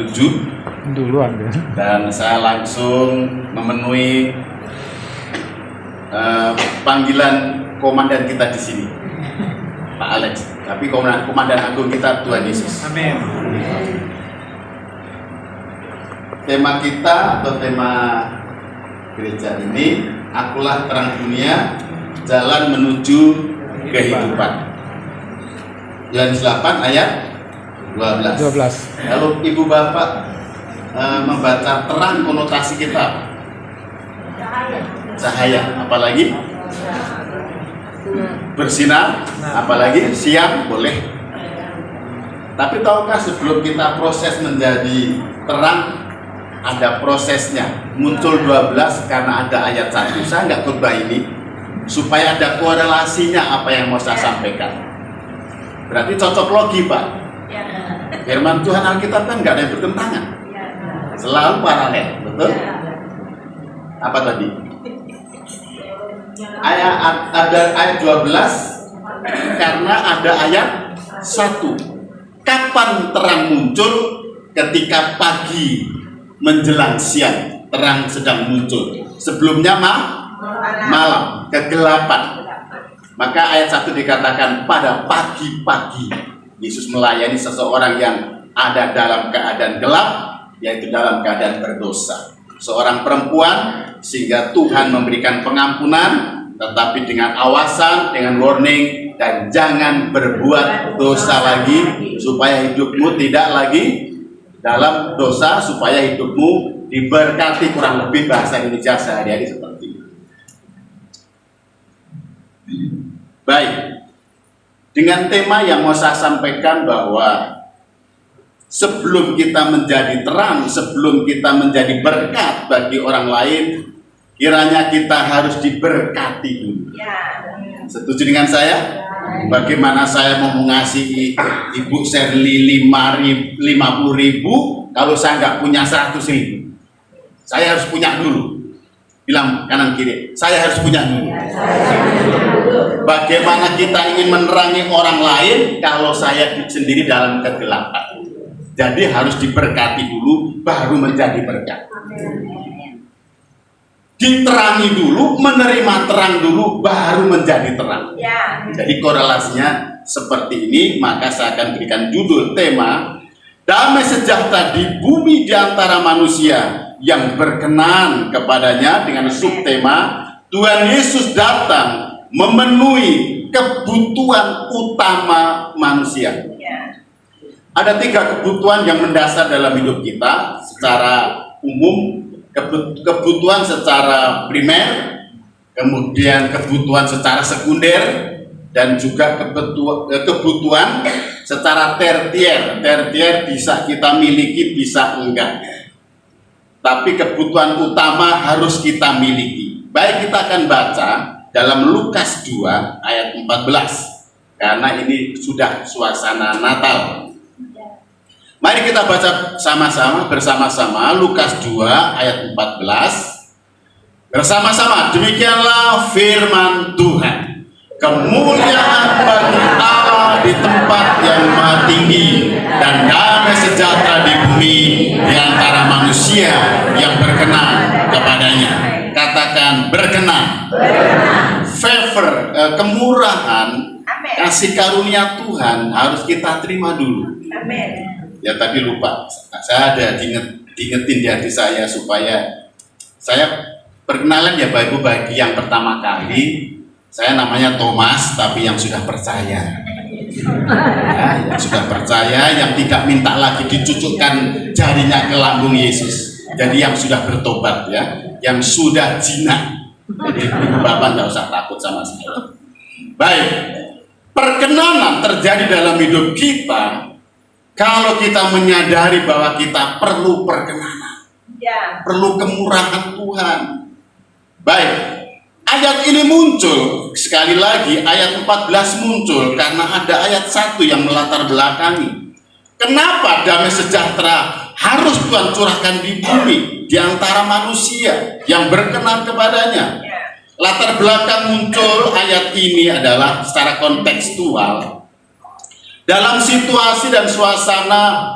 menuju duluan ya. dan saya langsung memenuhi panggilan komandan kita di sini, Pak Alex. Tapi komandan agung kita Tuhan Yesus. Amin. Tema kita atau tema gereja ini, akulah terang dunia, jalan menuju kehidupan. Yohanes 8 ayat 12. Kalau ibu bapak membaca terang, konotasi kita cahaya, apalagi bersinar, apalagi siang boleh. Tapi tahukah sebelum kita proses menjadi terang, ada prosesnya. Muncul 12 karena ada ayat 1. Saya nggak khotbah ini supaya ada korelasinya apa yang mau saya sampaikan. Berarti cocok logi, Pak. Firman Tuhan Alkitab kan nggak ada yang bertentangan, selalu paralel, betul? Apa tadi? Ada ayat 12 karena ada ayat 1. Kapan terang muncul? Ketika pagi menjelang siang, terang sedang muncul. Sebelumnya malam, kegelapan. Maka ayat 1 dikatakan pada pagi-pagi Yesus melayani seseorang yang ada dalam keadaan gelap, yaitu dalam keadaan berdosa. Seorang perempuan, sehingga Tuhan memberikan pengampunan, tetapi dengan awasan, dengan warning, dan jangan berbuat dosa lagi, supaya hidupmu tidak lagi dalam dosa, supaya hidupmu diberkati. Kurang lebih bahasa Indonesia sehari-hari seperti itu. Baik. Dengan tema yang mau saya sampaikan bahwa sebelum kita menjadi terang, sebelum kita menjadi berkat bagi orang lain, kiranya kita harus diberkati dulu. Setuju dengan saya? Bagaimana saya mau mengasihi Ibu Sherly 50.000 kalau saya nggak punya 100.000? Saya harus punya dulu. Bilang kanan kiri, saya harus punya dulu. Bagaimana kita ingin menerangi orang lain kalau saya sendiri dalam kegelapan? Jadi harus diberkati dulu, baru menjadi berkat. Diterangi dulu, menerima terang dulu, baru menjadi terang. Jadi korelasinya seperti ini. Maka saya akan berikan judul tema damai sejahtera di bumi di antara manusia yang berkenan kepadanya, dengan subtema Tuhan Yesus datang memenuhi kebutuhan utama manusia. Ada 3 kebutuhan yang mendasar dalam hidup kita secara umum. Kebutuhan secara primer, kemudian kebutuhan secara sekunder, dan juga kebutuhan secara tertier. Tertier bisa kita miliki, bisa enggak. Tapi kebutuhan utama harus kita miliki. Baik, kita akan baca dalam Lukas 2 ayat 14, karena ini sudah suasana Natal. Mari kita baca bersama-sama Lukas 2 ayat 14. Bersama-sama, demikianlah firman Tuhan. Kemuliaan bagi Allah di tempat yang maha tinggi, dan damai sejahtera di bumi di antara manusia yang berkenan kepadanya. Katakan berkenan. Favor, kemurahan, kasih karunia Tuhan harus kita terima dulu. Ya, tadi lupa, saya ada diingetin di hati saya supaya saya perkenalan ya Bapak Ibu. Bagi yang pertama kali, saya namanya Thomas, tapi yang sudah percaya. Ya, yang sudah percaya, yang tidak minta lagi dicucukkan jarinya ke lambung Yesus. Jadi yang sudah bertobat ya, yang sudah jinak. Jadi Ibu Bapak nggak usah takut sama saya. Baik, perkenanan terjadi dalam hidup kita kalau kita menyadari bahwa kita perlu perkenanan, perlu kemurahan Tuhan. Baik, ayat ini muncul, sekali lagi ayat 14 muncul karena ada ayat 1 yang melatar belakangi. Kenapa damai sejahtera harus Tuhan curahkan di bumi di antara manusia yang berkenan kepadanya? Latar belakang muncul ayat ini adalah secara kontekstual dalam situasi dan suasana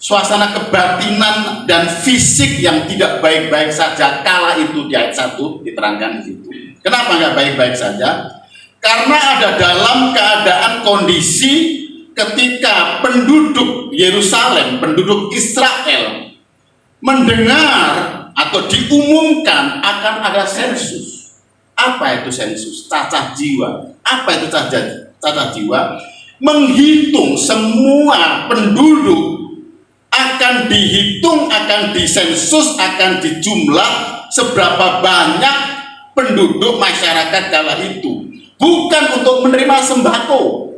suasana kebatinan dan fisik yang tidak baik-baik saja kala itu di ayat 1 diterangkan di situ. Kenapa nggak baik-baik saja? Karena ada dalam keadaan kondisi ketika penduduk Yerusalem, penduduk Israel mendengar atau diumumkan akan ada sensus. Apa itu sensus? Cacah jiwa. Apa itu cacah jiwa? Menghitung semua penduduk, akan dihitung, akan disensus, akan dijumlah seberapa banyak penduduk masyarakat kala itu. Bukan untuk menerima sembako,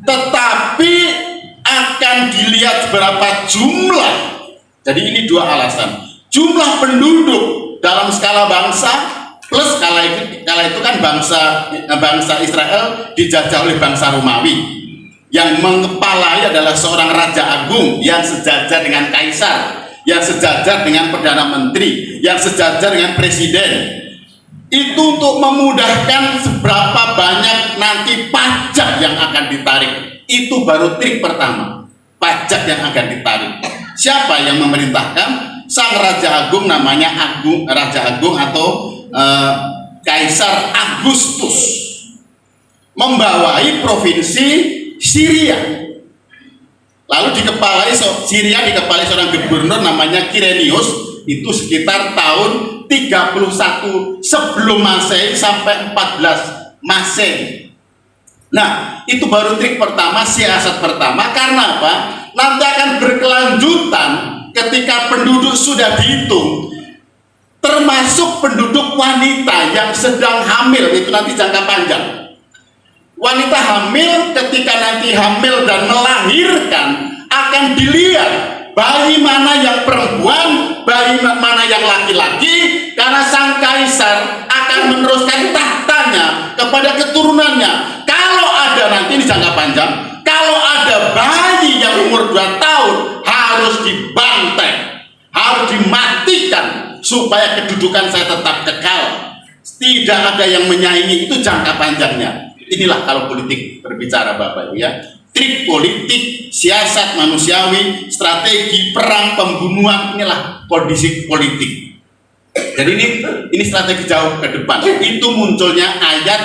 tetapi akan dilihat berapa jumlah. Jadi ini dua alasan. Jumlah penduduk dalam skala bangsa, plus kala itu kan bangsa Israel dijajah oleh bangsa Romawi, yang mengepalai adalah seorang raja agung yang sejajar dengan kaisar, yang sejajar dengan perdana menteri, yang sejajar dengan presiden. Itu untuk memudahkan seberapa banyak nanti pajak yang akan ditarik. Itu baru trik pertama, pajak yang akan ditarik. Siapa yang memerintahkan? Sang raja agung, namanya raja agung atau Kaisar Agustus, membawai provinsi Syria. Lalu Syria dikepalai seorang gubernur namanya Quirinius. Itu sekitar tahun 31 sebelum Masehi sampai 14 Masehi. Nah, itu baru trik pertama, siasat pertama. Karena apa? Nanti akan berkelanjutan ketika penduduk sudah dihitung, termasuk penduduk wanita yang sedang hamil. Itu nanti jangka panjang. Wanita hamil, ketika nanti hamil dan melahirkan, akan dilihat bayi mana yang perempuan, bayi mana yang laki-laki, karena sang kaisar akan meneruskan tahtanya kepada keturunannya. Kalau ada nanti di jangka panjang, kalau ada bayi yang umur 2 tahun, harus dibantai, harus dimatikan, supaya kedudukan saya tetap kekal. Tidak ada yang menyaingi, itu jangka panjangnya. Inilah kalau politik berbicara, Bapak Ibu ya. Trik politik, siasat manusiawi, strategi perang, pembunuhan, inilah kondisi politik. Jadi ini strategi jauh ke depan. Itu munculnya ayat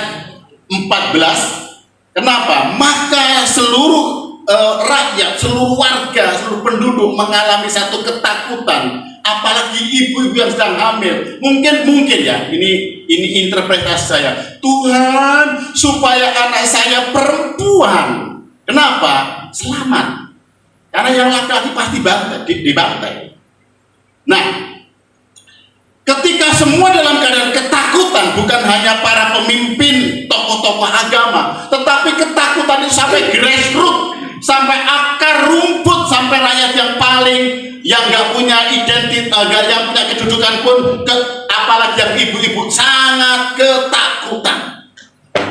14. Kenapa? Maka seluruh rakyat, seluruh warga, seluruh penduduk mengalami satu ketakutan. Apalagi ibu-ibu yang sedang hamil. Mungkin ya, ini interpretasi saya. Tuhan, supaya anak saya perempuan, kenapa? Selamat. Karena yang laki-laki pasti dibantai. Nah, ketika semua dalam keadaan ketakutan, bukan hanya para pemimpin, tokoh-tokoh agama, tetapi ketakutan itu sampai grassroots, sampai akar rumput, sampai rakyat yang nggak punya identitas, yang punya kedudukan pun, apalagi yang ibu-ibu, sangat ketakutan.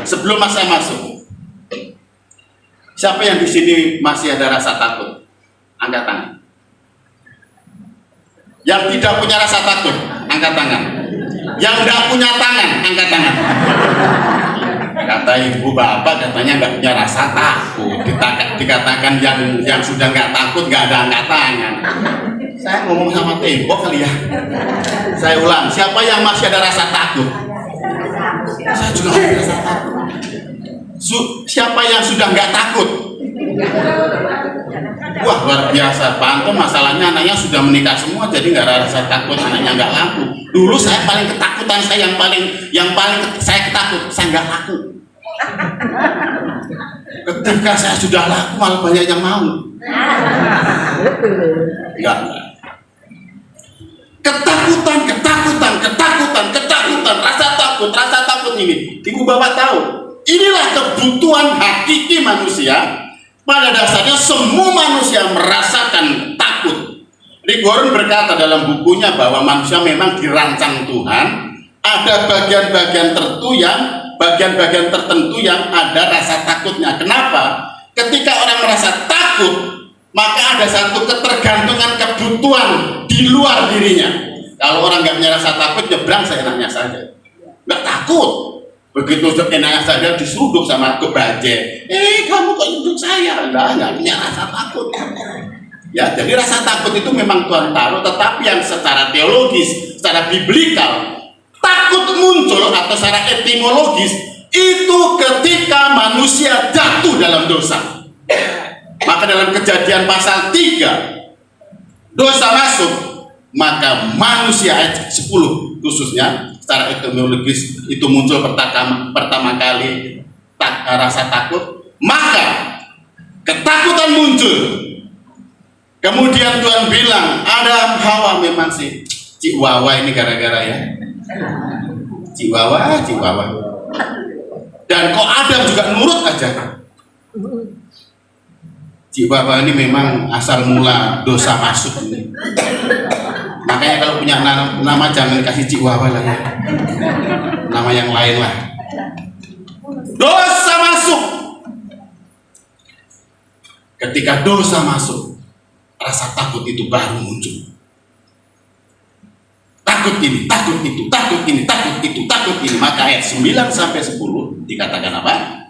Sebelum saya masuk, siapa yang di sini masih ada rasa takut? Angkat tangan. Yang tidak punya rasa takut, angkat tangan. Yang nggak punya tangan, angkat tangan. Kata ibu bapak katanya nggak punya rasa takut. Dikatakan yang sudah nggak takut nggak ada angkat tangan. Saya ngomong sama tembok kali ya. Saya ulang, siapa yang masih ada rasa takut? Saya juga ada rasa takut. Siapa yang sudah nggak takut? Wah, luar biasa. Pak Anton masalahnya anaknya sudah menikah semua, jadi nggak ada rasa takut, anaknya nggak laku. Dulu saya paling ketakutan, saya yang paling saya ketakut, saya nggak laku. Ketika saya sudah laku, malah banyak yang mau. Enggak. Ketakutan, rasa takut ini. Ibu bapak tahu, inilah kebutuhan hakiki manusia. Pada dasarnya semua manusia merasakan takut. Rick Warren berkata dalam bukunya bahwa manusia memang dirancang Tuhan, ada bagian-bagian tertentu yang ada rasa takutnya. Kenapa? Ketika orang merasa takut, maka ada satu ketergantungan kebutuhan di luar dirinya. Kalau orang nggak punya rasa takut, nyebrang seenaknya saja, nggak takut. Begitu enaknya saja diseruduk sama kebaje. Kamu kok duduk saya? Nggak punya rasa takut. Ya, jadi rasa takut itu memang Tuhan taruh, tetapi yang secara teologis, secara biblikal, takut muncul atau secara etimologis itu ketika manusia jatuh dalam dosa. Maka dalam Kejadian pasal 3, dosa masuk, maka manusia ayat 10 khususnya secara etimologis itu muncul pertama kali rasa takut, maka ketakutan muncul. Kemudian Tuhan bilang, Adam, Hawa, memang sih Ciwawa ini gara-gara ya. Ciwawa. Dan kok Adam juga nurut aja. Ciwawa ini memang asal mula dosa masuk ini. Makanya kalau punya nama jangan kasih Ciwawa lah ya. Nama yang lain lah. Dosa masuk. Ketika dosa masuk, rasa takut itu baru muncul. Takut ini, takut itu, takut ini, takut itu, takut ini. Maka ayat 9 sampai 10 dikatakan apa?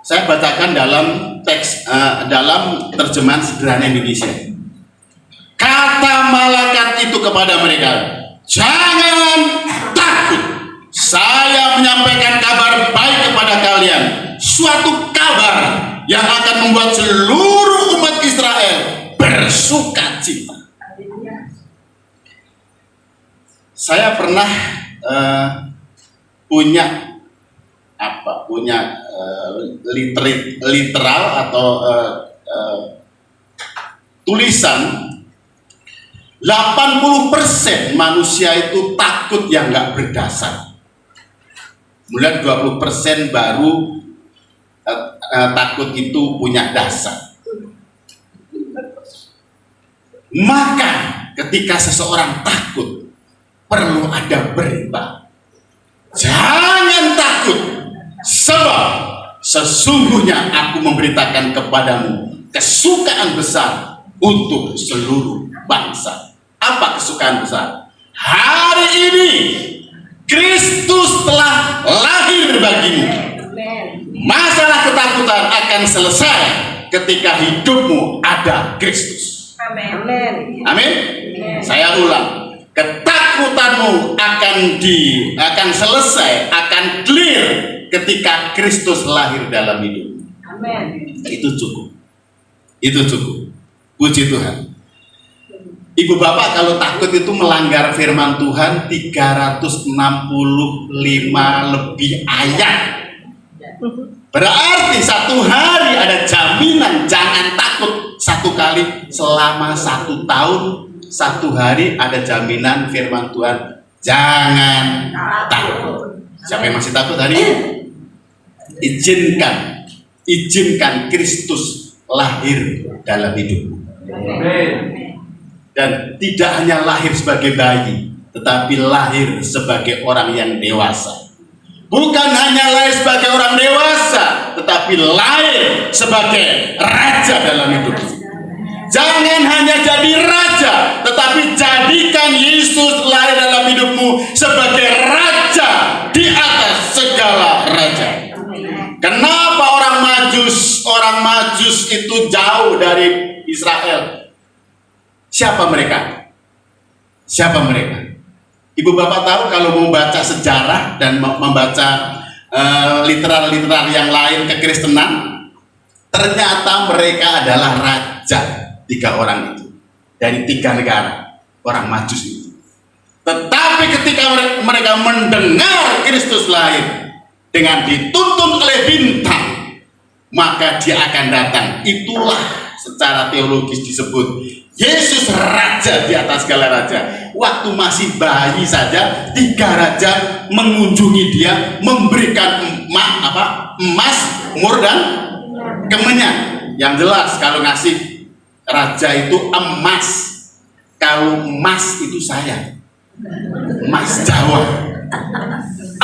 Saya bacakan dalam teks dalam terjemahan sederhana Indonesia. Kata malaikat itu kepada mereka, jangan takut. Saya menyampaikan kabar baik kepada kalian, suatu kabar yang akan membuat seluruh umat Israel bersuka cita. Saya pernah punya literal atau tulisan 80% manusia itu takut yang nggak berdasar. Kemudian 20% baru takut itu punya dasar. Maka ketika seseorang takut, perlu ada berita. Jangan takut, sebab sesungguhnya aku memberitakan kepadamu kesukaan besar untuk seluruh bangsa. Apa kesukaan besar? Hari ini Kristus telah lahir bagimu. Masalah ketakutan akan selesai ketika hidupmu ada Kristus. Amin. Saya ulang, ketakutanmu akan selesai, akan clear ketika Kristus lahir dalam hidupmu. Itu cukup. Puji Tuhan. Ibu bapak kalau takut itu melanggar firman Tuhan 365 lebih ayat. Berarti satu hari ada jaminan jangan takut. Satu kali selama 1 tahun, 1 hari ada jaminan firman Tuhan jangan takut. Siapa yang masih takut hari ini? Izinkan Kristus lahir dalam hidupmu. Dan tidak hanya lahir sebagai bayi, tetapi lahir sebagai orang yang dewasa. Bukan hanya lahir sebagai orang dewasa, tetapi lahir sebagai raja dalam hidupmu. Jangan hanya jadi raja, tetapi jadikan Yesus lahir dalam hidupmu sebagai raja di atas segala raja. Kenapa orang Majus itu jauh dari Israel? Siapa mereka? Ibu bapak tahu kalau mau baca sejarah dan membaca literal yang lain kekristenan, ternyata mereka adalah raja 3 orang itu dari 3 negara orang Majus itu. Tetapi ketika mereka mendengar Kristus lahir dengan dituntun oleh bintang, maka dia akan datang. Itulah secara teologis disebut Yesus raja di atas segala raja. Waktu masih bayi saja 3 raja mengunjungi dia, memberikan emas, mur dan kemenyan. Yang jelas kalau ngasih raja itu emas, kalau emas itu saya, emas Jawa,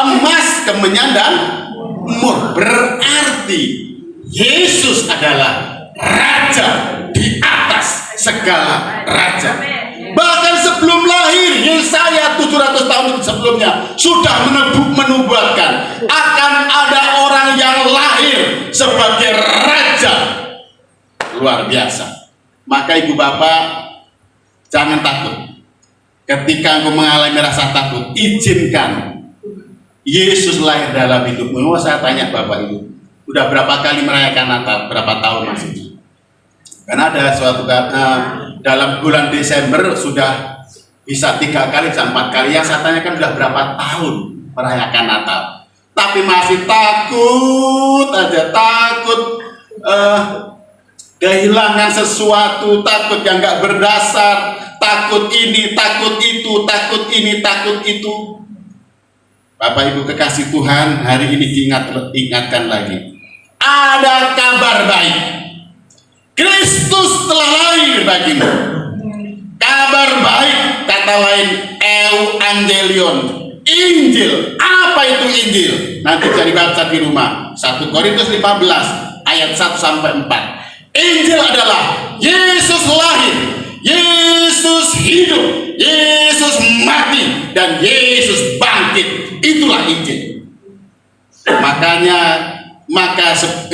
emas, kemenyan dan mur. Berarti Yesus adalah raja di atas segala raja. Bahkan sebelum lahir, Yesaya 700 tahun sebelumnya sudah menubuatkan akan ada orang yang lahir sebagai raja. Luar biasa. Maka ibu bapak jangan takut. Ketika engkau mengalami rasa takut, izinkan Yesus lahir dalam hidupmu. Mau saya tanya bapak ibu, udah berapa kali merayakan Natal? Berapa tahun maksudnya? Karena ada suatu dalam bulan Desember sudah bisa 3 kali, 4 kali. Yang saya tanyakan udah berapa tahun merayakan Natal? Tapi masih takut aja, takut kehilangan sesuatu, takut yang nggak berdasar, takut ini, takut itu, takut ini, takut itu. Bapak Ibu kekasih Tuhan, hari ini ingatkan lagi, ada kabar baik. Kristus telah lahir bagimu. Kabar baik, kata lain Evangelion, Injil. Apa itu Injil? Nanti cari baca di rumah. 1 Korintus 15 ayat 1 sampai 4. Injil adalah Yesus lahir, Yesus hidup, Yesus mati, dan Yesus bangkit. Itulah Injil.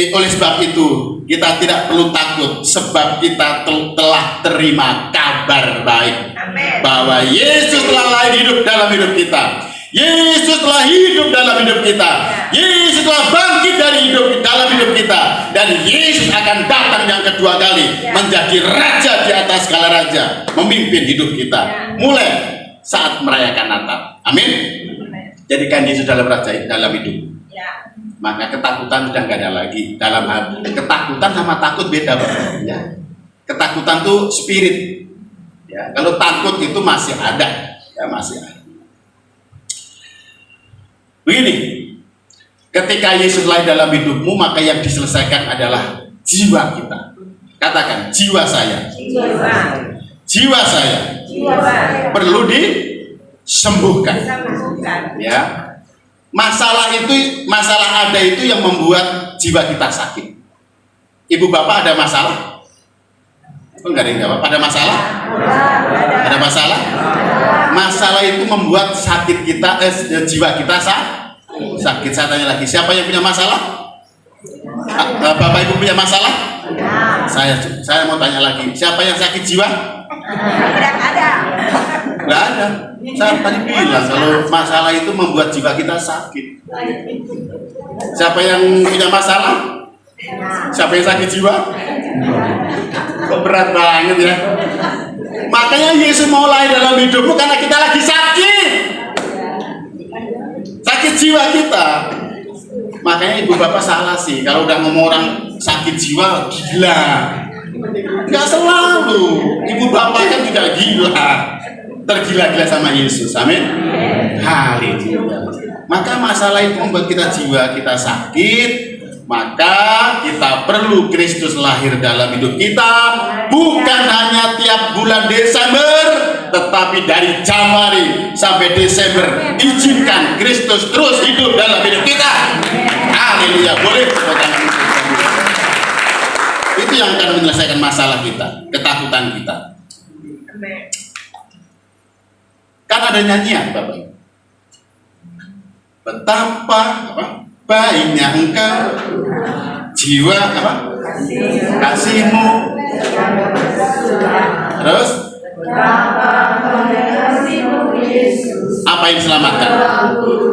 Oleh sebab itu kita tidak perlu takut, sebab kita telah terima kabar baik. Amen. Bahwa Yesus telah lahir hidup dalam hidup kita. Yesus telah hidup dalam hidup kita. Yesus telah bangkit dari dalam hidup kita. Dan Yesus akan datang yang kedua kali, menjadi raja di atas segala raja, memimpin hidup kita mulai saat merayakan Natal. Amin. Jadikan Yesus dalam hidup. Maka ketakutan sudah nggak ada lagi dalam hati. Ketakutan sama takut beda, ya. Ketakutan tuh spirit, ya. Kalau takut itu masih ada, ya, masih ada. Begini, ketika Yesus lahir dalam hidupmu, maka yang diselesaikan adalah jiwa kita. Katakan, jiwa saya. Jiwa saya. Perlu disembuhkan. Ya. Masalah ada itu yang membuat jiwa kita sakit. Ibu bapak ada masalah? Enggak ada yang jawab. Ada masalah? Ada masalah? Masalah itu membuat sakit kita, jiwa kita sakit. Saya tanya lagi, siapa yang punya masalah? Bapak ibu punya masalah? Saya mau tanya lagi, siapa yang sakit jiwa? Tidak ada. Nggak ada. Saya tadi bilang kalau masalah itu membuat jiwa kita sakit. Siapa yang punya masalah? Siapa yang sakit jiwa? Kok berat banget ya? Makanya Yesus mau lahir dalam hidupmu karena kita lagi sakit. Sakit jiwa kita. Makanya ibu bapak salah sih kalau udah ngomong orang sakit jiwa gila. Nggak selalu. Ibu bapak kan juga gila. Tergila-gila sama Yesus. Amin. Haleluya. Maka masalah itu membuat jiwa kita sakit. Maka kita perlu Kristus lahir dalam hidup kita, bukan hanya tiap bulan Desember, tetapi dari Januari sampai Desember. Izinkan Kristus terus hidup dalam hidup kita. Haleluya. Boleh itu yang akan menyelesaikan masalah kita, ketakutan kita. Kan ada nyanyian, Bapak. Betapa baiknya engkau, jiwa kasihmu. Terus apa yang diselamatkan?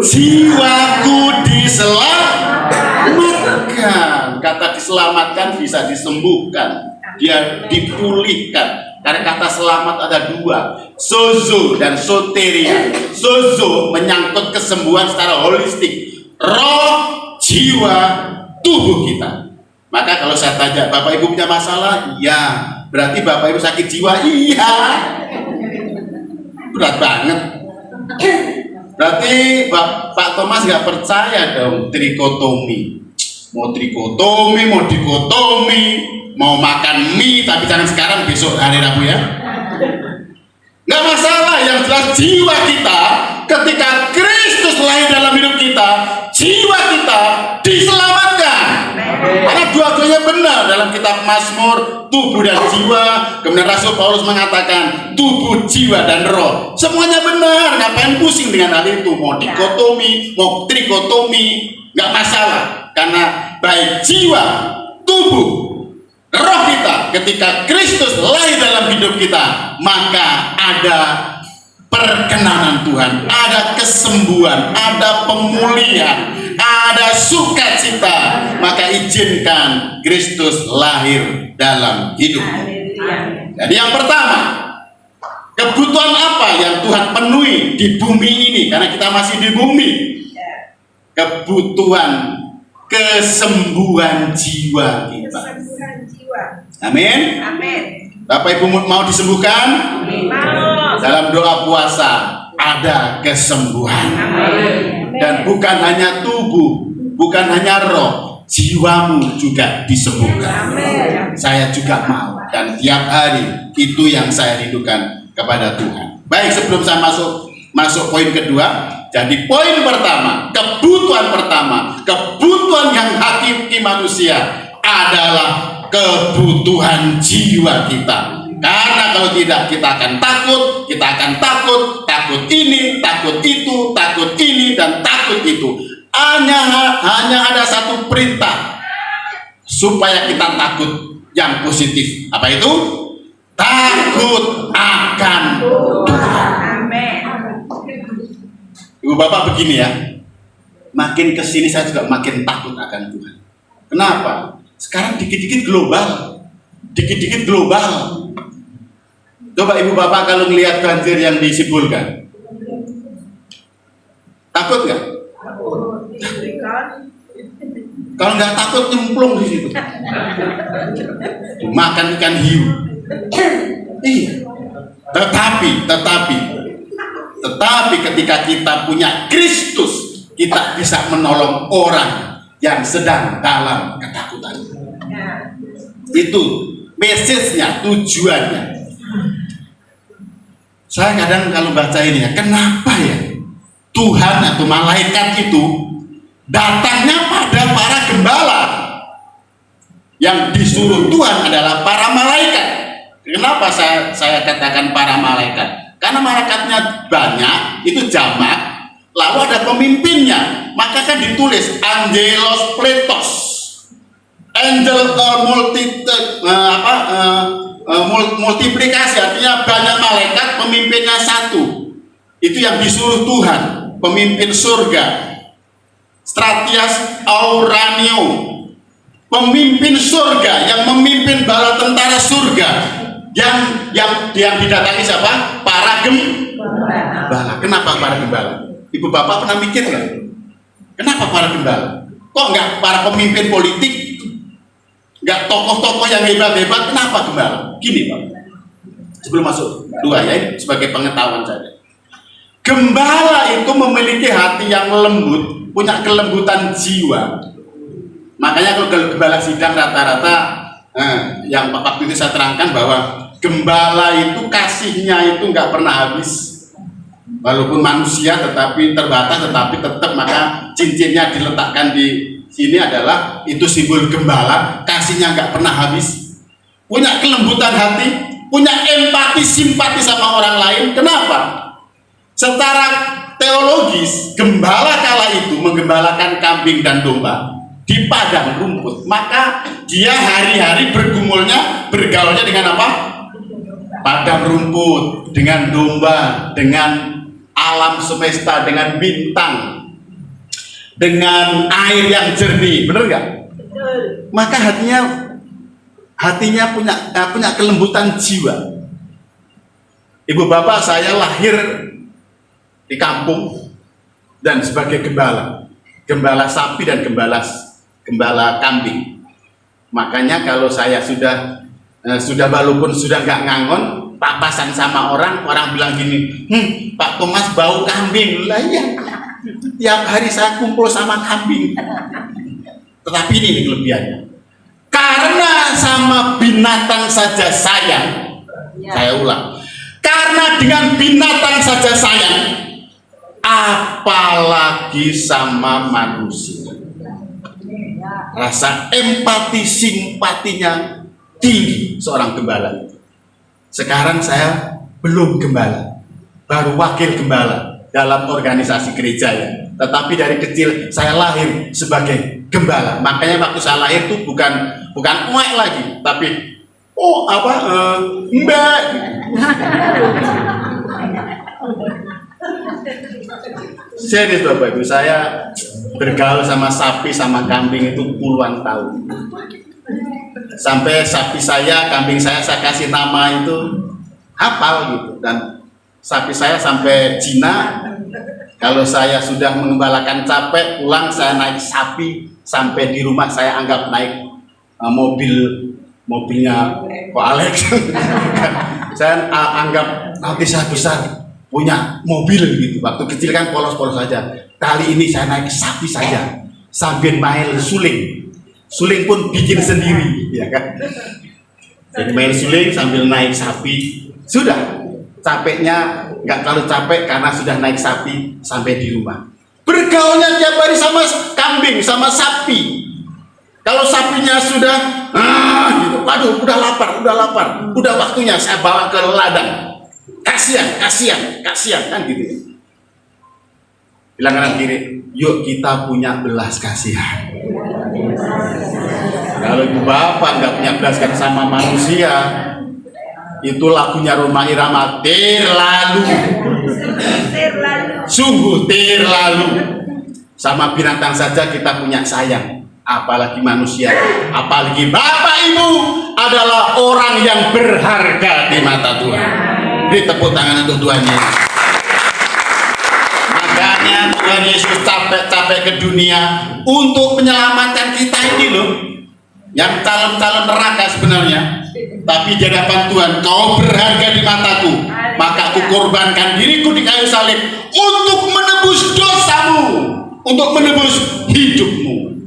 Jiwaku diselamatkan. Kata diselamatkan bisa disembuhkan, dia dipulihkan. Karena kata selamat ada dua, sozo dan soteria. Sozo menyangkut kesembuhan secara holistik, roh, jiwa, tubuh kita. Maka kalau saya tanya, Bapak Ibu punya masalah? Iya. Berarti Bapak Ibu sakit jiwa? Iya. Berat banget. Berarti Pak Thomas nggak percaya dong trikotomi. Mau trikotomi, mau dikotomi, mau makan mie, tapi jangan sekarang, besok hari Rabu ya. Nggak masalah, yang jelas jiwa kita ketika Kristus lahir dalam hidup kita, jiwa kita diselamatkan. Karena dua-duanya benar dalam kitab Mazmur, tubuh dan jiwa. Kemudian Rasul Paulus mengatakan tubuh, jiwa dan roh. Semuanya benar. Ngapain pusing dengan hal itu? Mau dikotomi, mau trikotomi, nggak masalah. Karena baik jiwa, tubuh, roh kita, ketika Kristus lahir dalam hidup kita, maka ada perkenanan Tuhan, ada kesembuhan, ada pemulihan, ada sukacita. Maka izinkan Kristus lahir dalam hidup. Jadi yang pertama, kebutuhan apa yang Tuhan penuhi di bumi ini? Karena kita masih di bumi. Kebutuhan kesembuhan jiwa kita. Amin. Bapak Ibu mau disembuhkan? Dalam doa puasa ada kesembuhan. Dan bukan hanya tubuh, bukan hanya roh, jiwamu juga disembuhkan. Saya juga mau, dan tiap hari itu yang saya rindukan kepada Tuhan. Baik, sebelum saya masuk poin kedua, jadi poin pertama, kebutuhan yang hakiki manusia adalah kebutuhan jiwa kita. Karena kalau tidak, kita akan takut ini, takut itu, takut ini, dan takut itu. Hanya ada satu perintah supaya kita takut yang positif. Apa itu? Takut akan Tuhan. Ibu bapak begini ya, makin kesini saya juga makin takut akan Tuhan. Kenapa? Sekarang dikit-dikit global. Coba ibu bapak kalau melihat banjir yang di Sibolga, takut nggak? Kalau nggak takut nyemplung di situ, makan ikan hiu. Iya. Tetapi ketika kita punya Kristus, kita bisa menolong orang yang sedang dalam ketakutan. Itu message-nya, tujuannya. Saya kadang kalau baca ini ya, kenapa ya Tuhan atau malaikat itu datangnya pada para gembala? Yang disuruh Tuhan adalah para malaikat. Kenapa saya katakan para malaikat? Karena malaikatnya banyak, itu jamak, lalu ada pemimpinnya. Maka kan ditulis Angelos Pletos, angel multiplikasi, artinya banyak malaikat, pemimpinnya satu. Itu yang disuruh Tuhan, pemimpin surga. Stratias Auranio, pemimpin surga yang memimpin bala tentara surga. Yang didatangi siapa? Para gembala. Kenapa para gembala? Ibu bapak pernah mikir nggak? Kenapa para gembala? Kok nggak para pemimpin politik? Nggak tokoh-tokoh yang hebat-hebat? Kenapa gembala? Gini pak, sebelum masuk dua ya, sebagai pengetahuan saja. Gembala itu memiliki hati yang lembut, punya kelembutan jiwa. Makanya kalau gembala sidang rata-rata, yang waktu itu saya terangkan bahwa gembala itu kasihnya itu nggak pernah habis. Walaupun manusia tetapi terbatas, tetapi tetap maka cincinnya diletakkan di sini adalah itu simbol gembala, kasihnya nggak pernah habis. Punya kelembutan hati, punya empati, simpati sama orang lain. Kenapa? Secara teologis, gembala kala itu menggembalakan kambing dan domba di padang rumput, maka dia hari-hari bergaulnya dengan apa? Padang rumput, dengan domba, dengan alam semesta, dengan bintang, dengan air yang jernih, bener nggak? Maka hatinya punya kelembutan jiwa. Ibu bapak saya lahir di kampung dan sebagai gembala sapi dan gembala kambing. Makanya kalau saya sudah walaupun sudah nggak ngangon, papasan sama orang bilang gini, Pak Thomas bau kambing. Lah iya, tiap hari saya kumpul sama kambing. Tetapi ini kelebihannya, karena sama binatang saja sayang. Saya ulang, karena dengan binatang saja sayang, apalagi sama manusia. Rasa empati simpatinya tinggi seorang gembala itu. Sekarang saya belum gembala, baru wakil gembala dalam organisasi gereja ya. Tetapi dari kecil saya lahir sebagai gembala. Makanya waktu saya lahir tuh bukan uek lagi, tapi mbak. Serius Bapak Ibu, saya bergaul sama sapi sama kambing itu puluhan tahun. Sampai sapi saya, kambing saya kasih nama itu hafal gitu. Dan sapi saya sampai Cina. Kalau saya sudah mengembalakan capek, pulang saya naik sapi sampai di rumah saya anggap naik mobilnya Pak Alex. Saya anggap nanti saya besar punya mobil gitu. Waktu kecil kan polos-polos saja. Kali ini saya naik sapi saja sambil main suling. Suling pun bikin sendiri, ya kan? Jadi main suling sambil naik sapi. Sudah, capeknya nggak terlalu capek karena sudah naik sapi sampai di rumah. Bergaulnya tiap hari sama kambing, sama sapi. Kalau sapinya sudah, gitu, waduh, udah lapar, udah waktunya saya bawa ke ladang. Kasihan, kan gitu. Bilang kanan kiri, yuk kita punya belas kasihan. Kalau ibu bapak nggak punya belas kasihan sama manusia, itu lagunya Rhoma Irama, terlalu, sungguh terlalu. Sama binatang saja kita punya sayang, apalagi manusia, apalagi bapak ibu adalah orang yang berharga di mata Tuhan. Beri tepuk tangan untuk Tuhan Yesus. Makanya Tuhan Yesus capek-capek ke dunia untuk menyelamatkan kita ini loh, yang calon-calon neraka sebenarnya. Tapi di hadapan Tuhan, kau berharga di mataku, maka aku korbankan diriku di kayu salib untuk menebus dosamu, untuk menebus hidupmu.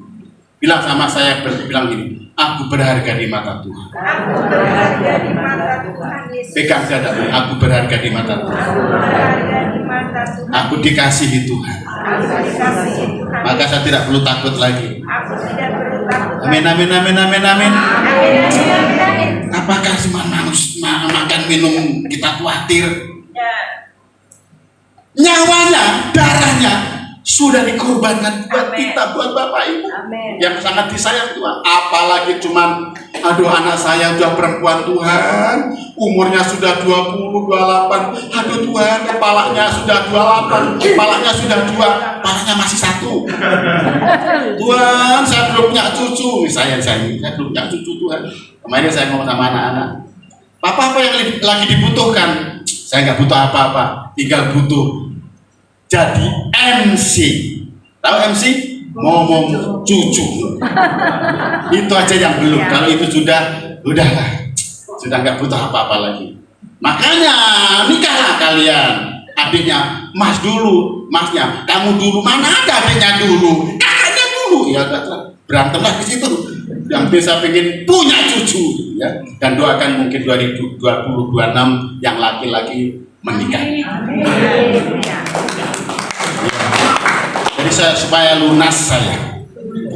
Bilang sama saya, bilang gini, aku berharga di mata Tuhan. Aku berharga di mata Tuhan Yesus. Pegang dadamu, aku berharga di mata Tuhan. Aku berharga di mata Tuhan. Aku dikasihi Tuhan. Aku dikasihi Tuhan. Maka saya tidak perlu takut lagi. Aku tidak perlu takut. Amin, amin, amin, amin, amin. Amin. Apakah cuma makan minum kita khawatir? Ya. Nyawanya, darahnya sudah dikorbankan buat kita, buat Bapak Ibu. Amin. Yang sangat disayang Tuhan. Apalagi cuman, aduh anak saya udah perempuan Tuhan, umurnya sudah 20, 28. Aduh Tuhan, kepalanya sudah 28, kepalanya sudah 2, kepalanya masih 1. Tuhan, saya belum punya cucu. Misalnya saya belum punya cucu Tuhan. Kemarin saya ngomong sama anak-anak, Papa apa yang lagi dibutuhkan? Saya nggak butuh apa-apa, tinggal butuh jadi MC. Tahu MC? Ngomong cucu. Itu aja yang belum. Kalau itu udahlah, sudah nggak butuh apa-apa lagi. Makanya nikahlah kalian. Adiknya, Mas dulu, Masnya, kamu dulu. Mana ada adiknya dulu? Kakaknya dulu. Ya berantemlah di situ. Yang bisa pengen punya cucu, ya. Dan doakan mungkin 2026 yang laki-laki menikah. Jadi supaya lunas saya,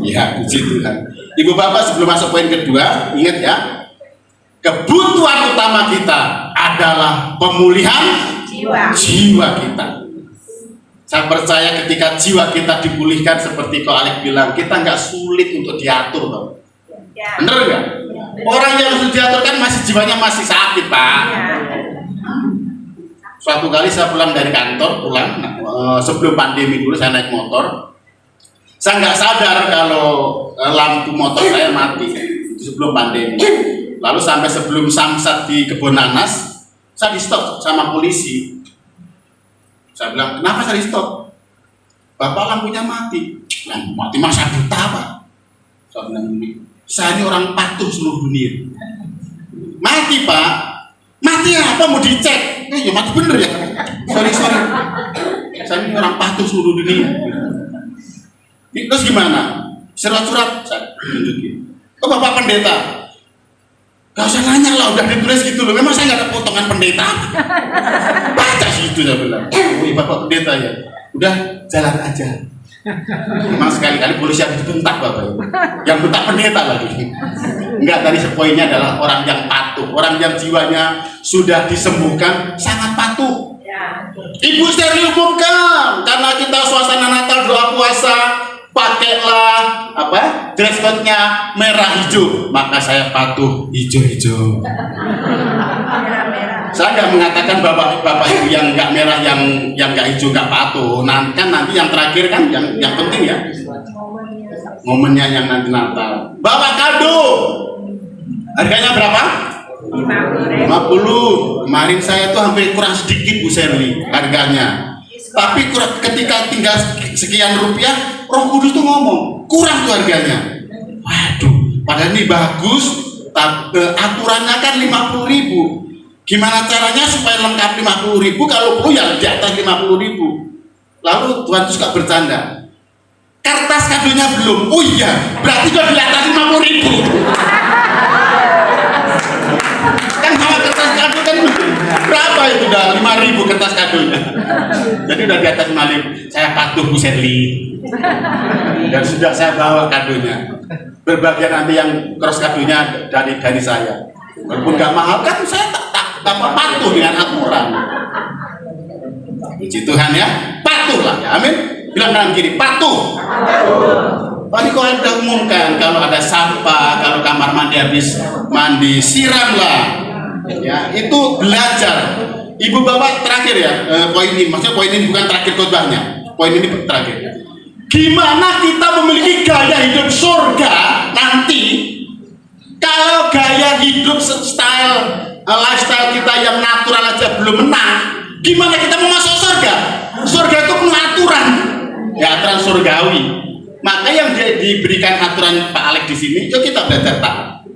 ya puji Tuhan. Ibu bapak sebelum masuk poin kedua, ingat ya, kebutuhan utama kita adalah pemulihan jiwa kita. Saya percaya ketika jiwa kita dipulihkan seperti Ko Alex bilang, kita nggak sulit untuk diatur, Pak. Bener nggak? Orang yang sudah diatur kan masih jiwanya masih sakit, Pak. Suatu kali saya pulang dari kantor, sebelum pandemi dulu saya naik motor. Saya nggak sadar kalau lampu motor saya mati sebelum pandemi. Lalu sampai sebelum Samsat di Kebon Nanas, saya di stop sama polisi. Saya bilang, kenapa saya di stop? Bapak lampunya mati. Lampu mati masa buta, Pak? Saya bilang ini, saya ini orang patuh seluruh dunia. Mati, Pak. Mati apa mau dicek? Ya mati bener ya. Sorry. Saya ini orang patuh seluruh dunia. Terus gimana? Surat-surat saya tunjukin. Oh Bapak pendeta. Gak usah nanya lah, udah ditulis gitu loh. Memang saya nggak ada potongan pendeta. Baca sih itu saya bilang. Oh iya Bapak pendeta ya. Udah jalan aja. Memang sekali-kali polisi yang dibentak Bapak. Yang bentak pendeta lagi. Enggak, tadi poinnya adalah orang yang patuh, orang yang jiwanya sudah disembuhkan sangat patuh. Ibu steril bukan, karena kita suasana Natal doa puasa, pakailah dress code-nya merah hijau, maka saya patuh hijau-hijau. Saya nggak mengatakan bapak ibu yang nggak merah, yang nggak hijau nggak patuh. Nanti yang terakhir kan yang penting ya, momennya yang nanti Natal. Bawa kado, harganya berapa? 50. Kemarin saya tuh hampir kurang sedikit Bu Sherly harganya. Tapi ketika tinggal sekian rupiah, Roh Kudus tuh ngomong kurang tuh harganya. Waduh, padahal ini bagus. Aturannya kan 50.000. Gimana caranya supaya lengkap 50.000? Kalau perlu ya di atas 50.000. Lalu Tuhan suka bercanda. Kertas kadonya belum. Oh iya, berarti udah di atas 50.000. Kan kalau kertas kado kan berapa itu, udah 5.000 kertas kadonya. Jadi udah di atas 5.000. Saya patuh Bu Sherly. Dan sudah saya bawa kadonya. Berbagian nanti yang cross kadonya dari saya. Walaupun gak mahal kan saya tak patuh dengan aturan. Puji Tuhan ya, patuhlah ya, amin. Bilang kanan kiri, patuh. Tadi kau ada umumkan kalau ada sampah, kalau kamar mandi habis mandi, siramlah. Ya, itu belajar. Ibu bapak terakhir ya, poin ini, maksudnya poin ini bukan terakhir khotbahnya, poin ini terakhir. Gimana kita memiliki gaya hidup surga nanti kalau gaya hidup lifestyle kita yang natural aja belum menang? Gimana kita mau masuk surga? Surga itu penuh aturan, ya aturan surgawi. Maka yang diberikan aturan Pak Alex di sini, yuk kita belajar taat.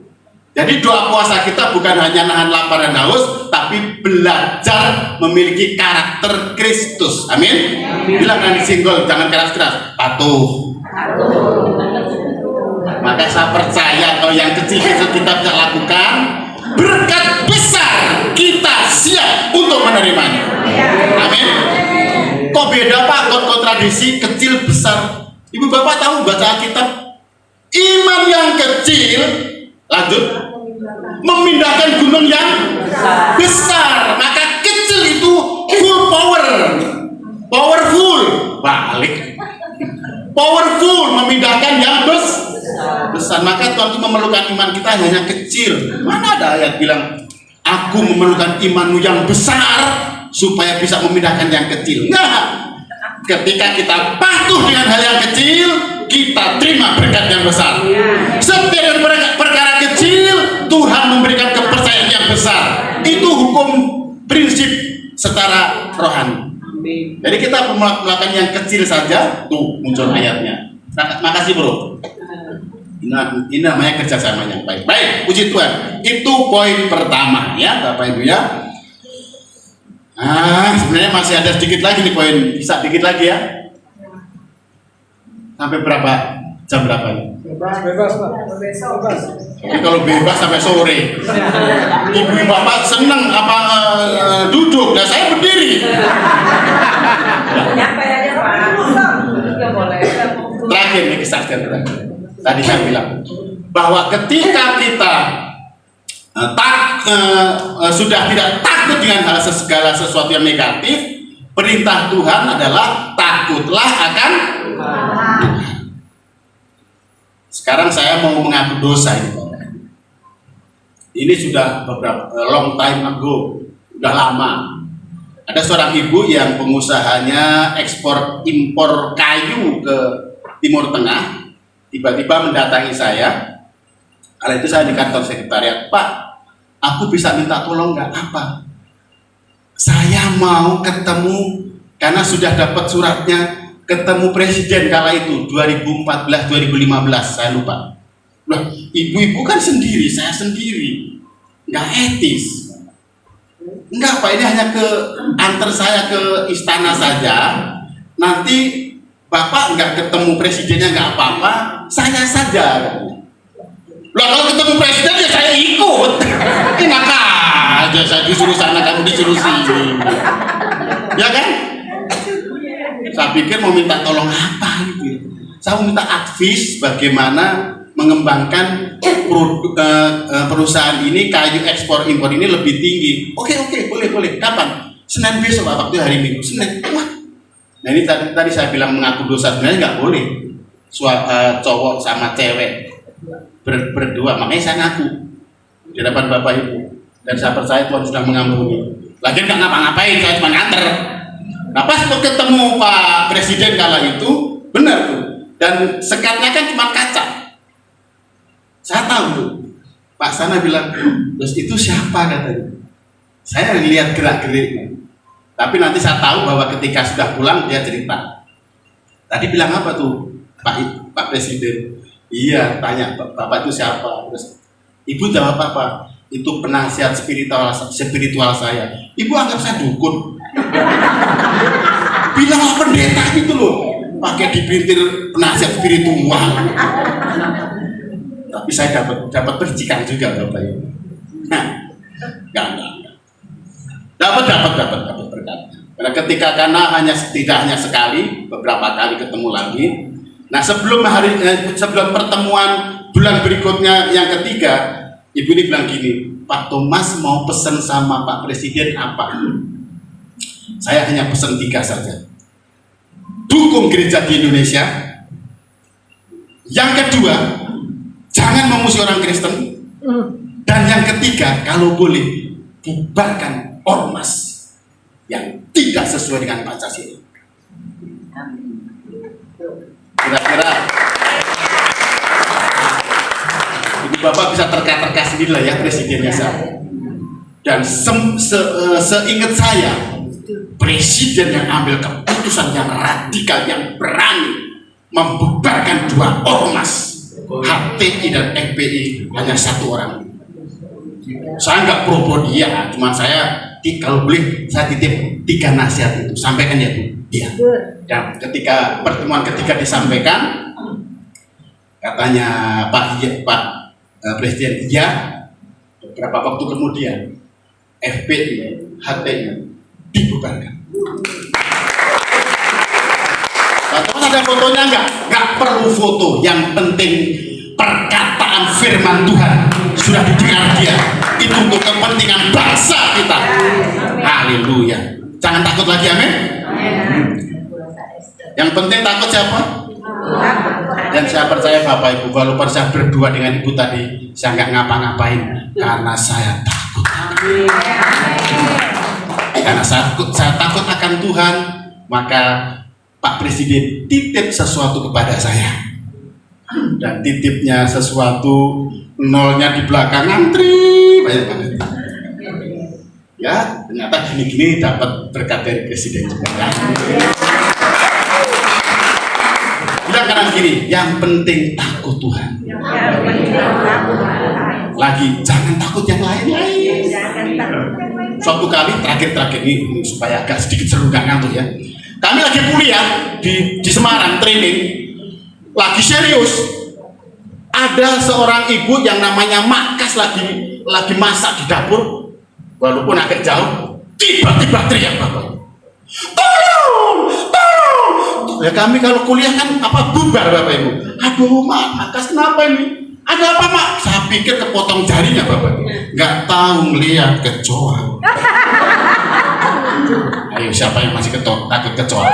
Jadi doa puasa kita bukan hanya nahan lapar dan haus, tapi belajar memiliki karakter Kristus. Amin. Bilang kan singgol, jangan keras-keras, patuh. Maka saya percaya kalau yang kecil-kecil kita bisa lakukan, berkat besar kita siap untuk menerimanya. Amin. Kok beda Pak? Kok tradisi kecil besar? Ibu bapak tahu baca Alkitab, iman yang kecil, lanjut, memindahkan gunung yang besar. Maka kecil itu full powerful, balik, powerful, memindahkan yang besar. Maka Tuhan itu memerlukan iman kita hanya kecil. Mana ada ayat bilang, aku memerlukan imanmu yang besar supaya bisa memindahkan yang kecil? Enggak. Ketika kita patuh dengan hal yang kecil, kita terima berkat yang besar. Setiap perkara kecil, Tuhan memberikan kepercayaan yang besar. Itu hukum prinsip secara rohani. Jadi kita melakukan yang kecil saja, tuh muncul ayatnya. Makasih bro. Ini namanya kerjasama yang baik. Baik, puji Tuhan. Itu poin pertama ya, Bapak Ibu ya. Sebenarnya masih ada sedikit lagi nih poin, bisa dikit lagi ya. Sampai berapa? Jam berapa ini? Bebas Pak. Bebas. Jadi kalau bebas sampai sore. Ibu bapak seneng apa duduk, dan saya berdiri. Terakhir nih kesaksian terakhir. Tadi saya bilang bahwa ketika kita sudah tidak takut dengan segala sesuatu yang negatif, perintah Tuhan adalah takutlah akan Tuhan. Sekarang saya mau mengaku dosa ini. Ini sudah beberapa long time ago, sudah lama. Ada seorang ibu yang pengusahanya ekspor impor kayu ke Timur Tengah, tiba-tiba mendatangi saya. Kala itu saya di kantor sekretariat, Pak, aku bisa minta tolong nggak? Apa? Saya mau ketemu, karena sudah dapat suratnya, ketemu presiden kala itu 2014-2015, saya lupa. Loh, ibu-ibu kan sendiri, saya sendiri, nggak etis. Enggak Pak, ini hanya antar saya ke istana saja. Nanti Bapak nggak ketemu presidennya nggak apa-apa, saya saja. Lah kalau ketemu presiden ya saya ikut. Enak aja, saya disuruh sana, kamu disuruh sini. Ya kan? Saya pikir mau minta tolong apa gitu. Saya mau minta advice bagaimana mengembangkan perusahaan ini, kayu ekspor impor ini lebih tinggi. Oke, boleh. Kapan? Senin besok Pak, waktu hari Minggu. Senin. Wah. Nah ini tadi saya bilang mengaku dosa, sebenarnya nggak boleh. cowok sama cewek berdua, makanya saya ngaku di hadapan Bapak Ibu, dan saya percaya Tuhan sudah mengampuni. Lagian nggak ngapa-ngapain, saya cuma nganter. Nah pas ketemu Pak Presiden kala itu benar tuh, dan sekatnya kan cuma kaca. Saya tahu tuh, Pak Sana bilang, terus itu siapa katanya. Saya lihat gerak-geriknya, tapi nanti saya tahu bahwa ketika sudah pulang dia cerita. Tadi bilang apa tuh Pak Presiden? Iya, tanya Bapak itu siapa? Terus Ibu jawab apa? Itu penasihat spiritual saya. Ibu anggap saya dukun. Bilang pendeta gitu loh, pakai dipintir penasihat spiritual. Tapi saya dapat percikan juga Bapak Ibu. Nah, enggak. Dapat berkat. Karena hanya sekali, beberapa kali ketemu lagi. Nah, sebelum pertemuan bulan berikutnya yang ketiga, Ibu ini bilang gini, Pak Thomas mau pesan sama Pak Presiden apa? Saya hanya pesan 3 saja. Dukung gereja di Indonesia. Yang kedua, jangan memusuhi orang Kristen. Dan yang ketiga, kalau boleh, bubarkan ormas yang tidak sesuai dengan Pancasila. Kira-kira Ibu Bapak bisa terka-terka sendiri lah ya presidennya saya. Dan seingat saya, presiden yang ambil keputusan yang radikal, yang berani membubarkan 2 ormas, HTI dan FPI, hanya 1 orang. Saya nggak pro dia, cuman saya kalau boleh saya titip 3 nasihat itu, sampaikan ya Bu. Iya. Dan ketika pertemuan ketiga disampaikan, katanya Pak Presiden iya. Beberapa waktu kemudian FPI, HTI dibubarkan. Atau ada fotonya nggak perlu foto, yang penting perkataan firman Tuhan sudah didengar dia. Itu untuk kepentingan bangsa kita. Haleluya. Jangan takut lagi, amin. Yang penting takut siapa? Dan saya percaya Bapak Ibu, walaupun saya berdua dengan Ibu tadi, saya nggak ngapa-ngapain karena saya takut. Karena saya takut akan Tuhan, maka Pak Presiden titip sesuatu kepada saya. Dan titipnya sesuatu, nolnya di belakang antri banyak banget. Ya, ternyata gini-gini dapat berkat dari Presiden juga. Ya. Bilang kanan kiri, yang penting takut Tuhan. Lagi, jangan takut yang lain-lain. Suatu kali terakhir ini supaya agak sedikit seru, gak ngantuk ya. Kami lagi kuliah di Semarang, training, lagi serius. Ada seorang ibu yang namanya Makas lagi masak di dapur. Walaupun agak jauh, tiba-tiba teriak Bapak, tolong. Ya kami kalau kuliah kan bubar Bapak Ibu. Aduh Makas kenapa ini? Ada apa Mak? Saya pikir kepotong jarinya Bapak. Nggak tahu ngeliat kecoa. Ayo siapa yang masih takut kecoa?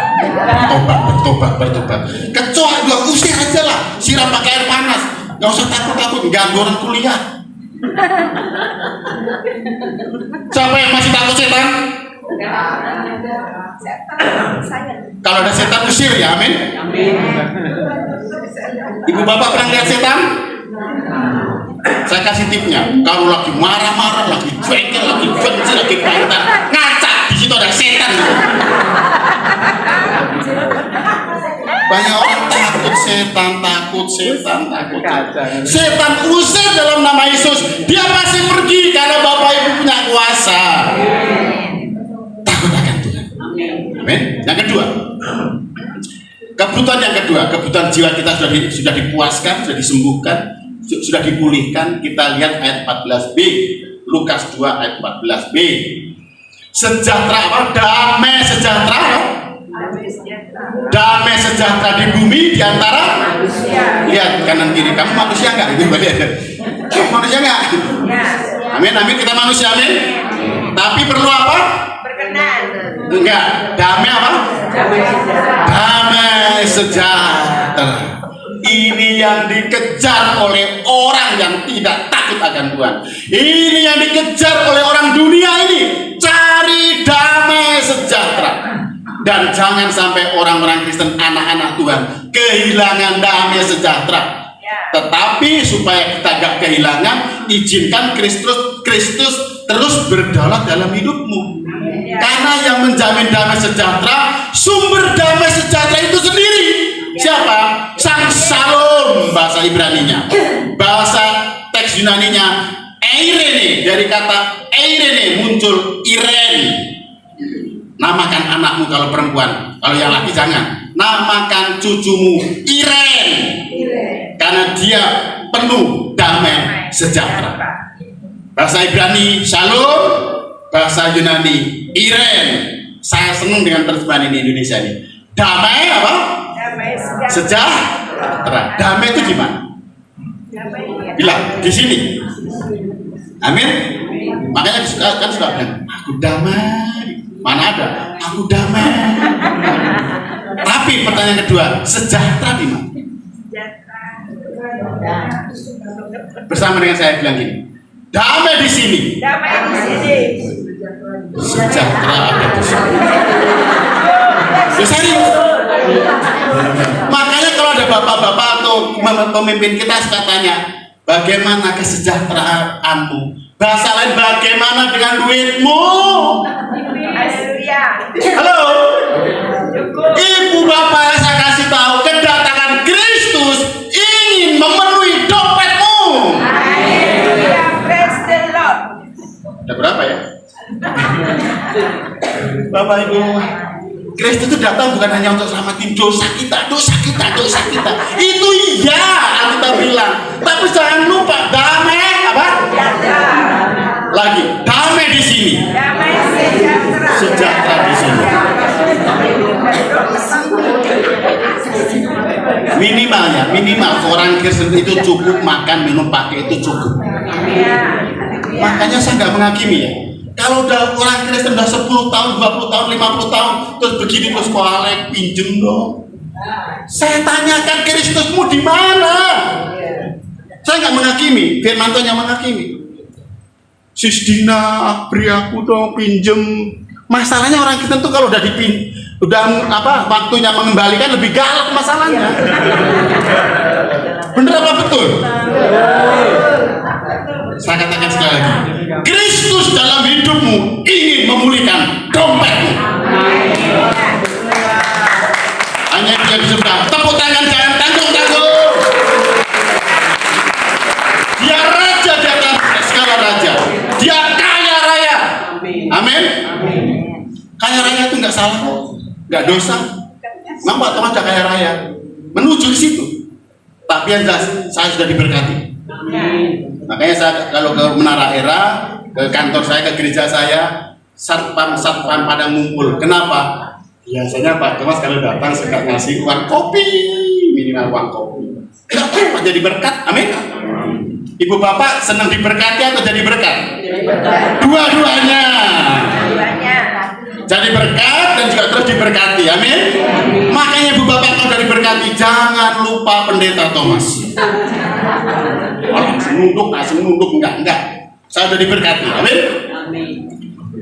Bertobat. Kecoa juga usir aja lah, siram pakai air panas. Nggak usah takut, ganggu orang kuliah. Siapa yang masih takut setan? Kalau ada setan usir ya, amin. Ibu Bapak pernah lihat setan? Saya kasih tipnya, kalau lagi marah-marah, lagi jengkel, lagi benci, lagi bantah, ngacak, di situ ada setan. Banyak orang takut setan. Setan usir dalam nama Yesus, dia pasti pergi karena Bapak Ibu punya kuasa. Takut akan Tuhan. Amin. Yang kedua, kebutuhan jiwa kita sudah dipuaskan, sudah disembuhkan, sudah dipulihkan. Kita lihat ayat 14b, Lukas 2 ayat 14b. Sejahtera damai sejahtera di bumi di antara manusia. Lihat kanan kiri, kamu manusia enggak? Itu balik. Kamu manusia enggak? Amin, kita manusia, amin. Tapi perlu apa? Berkenan. Enggak, damai apa? Damai sejahtera. Ini yang dikejar oleh orang yang tidak takut akan Tuhan. Ini yang dikejar oleh orang dunia ini. Cari damai sejahtera. Dan jangan sampai orang-orang Kristen, anak-anak Tuhan, kehilangan damai sejahtera. Tetapi supaya kita gak kehilangan, izinkan Kristus terus berdaulat dalam hidupmu. Karena yang menjamin damai sejahtera, sumber damai sejahtera itu sendiri. Siapa? Sang Shalom bahasa Ibraninya. Bahasa teks Yunaninya Eirene, dari kata Eirene muncul Irene. Namakan anakmu kalau perempuan, kalau yang laki jangan. Namakan cucumu Iren, karena dia penuh damai sejahtera. Bahasa Ibrani Shalom, bahasa Yunani Iren. Saya senang dengan terjemahan ini Indonesia ini. Damai apa? Damai Sejahtera. Damai itu di mana? Bilang di sini. Amin. Makanya kan sudah bilang, aku damai. Mana ada? Aku damai. Tapi pertanyaan kedua, sejahtera di mana? Bersama dengan saya bilang gini, damai di sini. Damai di sini. Sejahtera ada di sini. Serius. Makanya kalau ada bapak-bapak atau pemimpin kita suka tanya, bagaimana kesejahteraanmu? Bahasa lain, bagaimana dengan duitmu? Halo, ibu bapak, saya kasih tahu, kedatangan Kristus ingin memenuhi dompetmu. Praise the Lord. Ada berapa ya? Bapak Ibu, Kristus itu datang bukan hanya untuk selamatin dosa kita. Itu iya, Alkitab bilang. Tapi jangan lupa damai apa? Lagi, damai di sini. Damai Sejahtera di sini. Minimal orang Kristen itu cukup makan, minum, pakai itu cukup. Makanya saya nggak menghakimi ya. Kalau udah orang Kristen udah 10 tahun, 20 tahun, 50 tahun terus begini terus kolek pinjem dong. Saya tanyakan Kristusmu di mana? Saya nggak menghakimi, Firman Tuhan yang menghakimi. Sis Dina, beri aku dong pinjem. Masalahnya orang Kristen tuh kalau udah waktunya mengembalikan lebih galak masalahnya. Bener apa betul? Saya katakan sekali lagi, Kristus dalam hidupmu ingin memulihkan dompetmu. Hanya dia di surga. Tepuk tangan, jangan tanggung-tanggung. Dia raja di atas segala raja. Dia kaya raya. Amin. Kaya raya itu nggak salah kok, nggak dosa. Nampak teman ada kaya raya, menuju ke situ. Tapi yang jelas saya sudah diberkati. Makanya saya kalau ke Menara Era, ke kantor saya, ke gereja saya, satpam pada ngumpul. Kenapa? Biasanya Pak Thomas kalau datang suka ngasih uang kopi, minimal uang kopi. Kenapa? Jadi berkat, amin. Ibu bapak senang diberkati atau jadi berkat? Dua-duanya. Jadi berkat dan juga terus diberkati, amin. Makanya ibu bapak kalau dari berkati, jangan lupa pendeta Thomas. Langsung nunduk, enggak. Saya sudah diberkati, amin.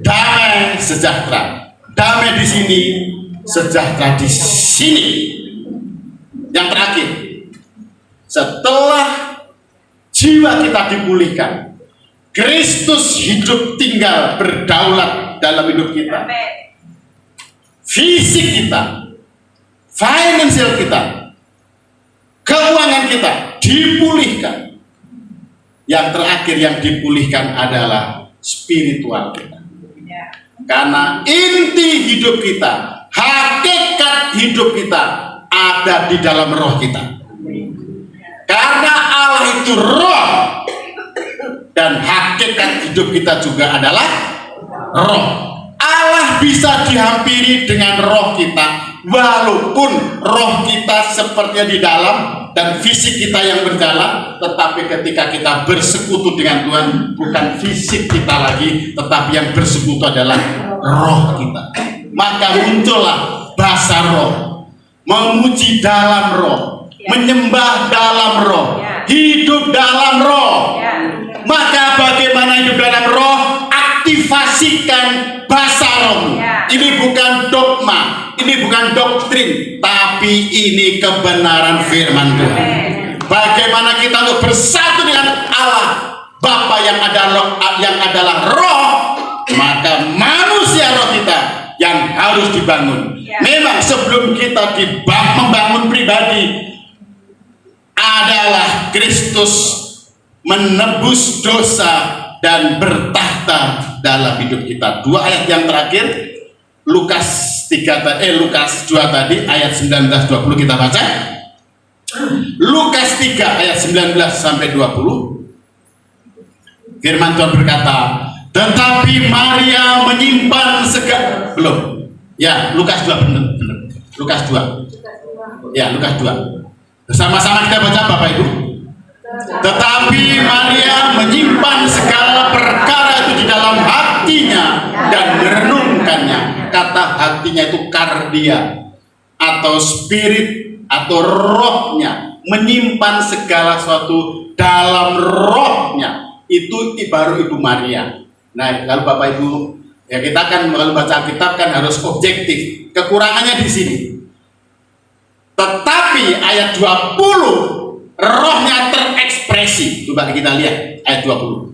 Damai sejahtera, damai di sini, sejahtera di sini. Yang terakhir, setelah jiwa kita dipulihkan, Kristus hidup tinggal berdaulat dalam hidup kita. Fisik kita, finansial kita, keuangan kita dipulihkan. Yang terakhir yang dipulihkan adalah spiritual kita. Karena inti hidup kita, hakikat hidup kita ada di dalam roh kita. Karena Allah itu roh, dan hakikat hidup kita juga adalah roh. Allah bisa dihampiri dengan roh kita, walaupun roh kita sepertinya di dalam dan fisik kita yang berjalan, tetapi ketika kita bersekutu dengan Tuhan, bukan fisik kita lagi, tetapi yang bersekutu adalah roh kita. Maka muncullah bahasa roh, memuji dalam roh, menyembah dalam roh, hidup dalam roh. Maka bagaimana hidup dalam roh? Aktivasikan bahasa roh. Ini bukan dogma, ini bukan doktrin, tapi ini kebenaran firman Tuhan. Bagaimana kita untuk bersatu dengan Allah Bapa yang adalah roh, maka manusia roh kita yang harus dibangun. Memang sebelum kita membangun pribadi adalah Kristus menebus dosa dan bertahta dalam hidup kita. Dua ayat yang terakhir, Lukas 2 tadi ayat 19-20 kita baca. Lukas 3 ayat 19 sampai 20. Firman Tuhan berkata, tetapi Maria menyimpan belum. Ya, Lukas 2 benar. Lukas 2. Ya, Lukas 2. Bersama-sama kita baca Bapak Ibu. Tetapi Maria menyimpan segala perkara itu di dalam hatinya dan merenungkannya. Kata hatinya itu kardia atau spirit atau rohnya, menyimpan segala sesuatu dalam rohnya. Itu baru Ibu Maria. Nah, kalau Bapak Ibu, ya kita kan kalau baca kitab kan harus objektif. Kekurangannya di sini. Tetapi ayat 20 rohnya terekspresi. Coba kita lihat ayat 20.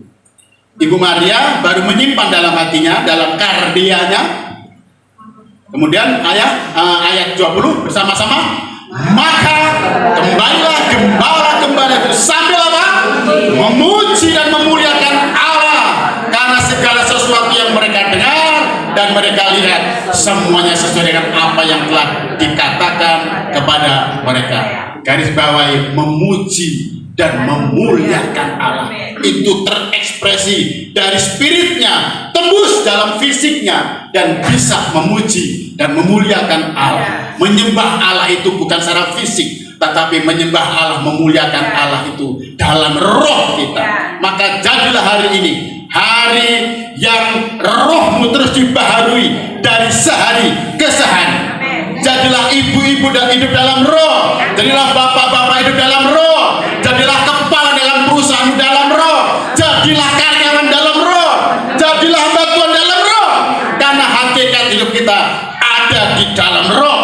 Ibu Maria baru menyimpan dalam hatinya, dalam kardianya. Kemudian ayat 20 bersama-sama. Maka kembalilah gembala-gembala itu sambil apa? Memuji dan memuliakan Allah karena segala sesuatu yang mereka dengar dan mereka lihat semuanya sesuai dengan apa yang telah dikatakan kepada mereka. Garis bawahi, memuji dan memuliakan Allah. Itu terekspresi dari spiritnya, tembus dalam fisiknya, dan bisa memuji dan memuliakan Allah. Menyembah Allah itu bukan secara fisik, tetapi menyembah Allah, memuliakan Allah itu dalam roh kita. Maka jadilah hari ini hari yang rohmu terus dibaharui dari sehari ke sehari. Jadilah ibu-ibu dan hidup dalam roh. Jadilah bapak-bapak hidup dalam roh. Jadilah kepala dalam perusahaan dalam roh. Jadilah karyawan dalam roh. Jadilah hamba Tuhan dalam roh. Karena hakikat hidup kita ada di dalam roh.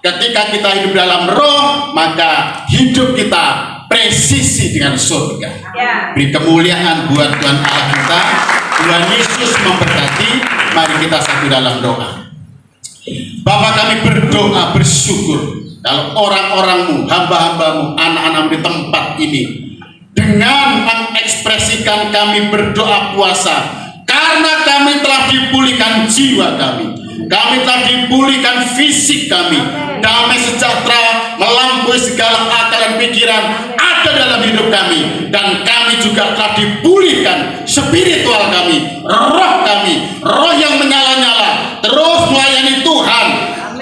Ketika kita hidup dalam roh, maka hidup kita presisi dengan surga. Beri kemuliaan buat Tuhan Allah kita. Tuhan Yesus memberkati. Mari kita satu dalam doa. Bapa, kami berdoa bersyukur kalau orang-orangmu, hamba-hambamu, anak-anakmu di tempat ini dengan mengekspresikan kami berdoa puasa karena kami telah dipulihkan jiwa kami telah dipulihkan fisik kami, damai sejahtera melampaui segala akal dan pikiran ada dalam hidup kami, dan kami juga telah dipulihkan spiritual kami, roh yang menyala-nyala, terus melayani Tuhan,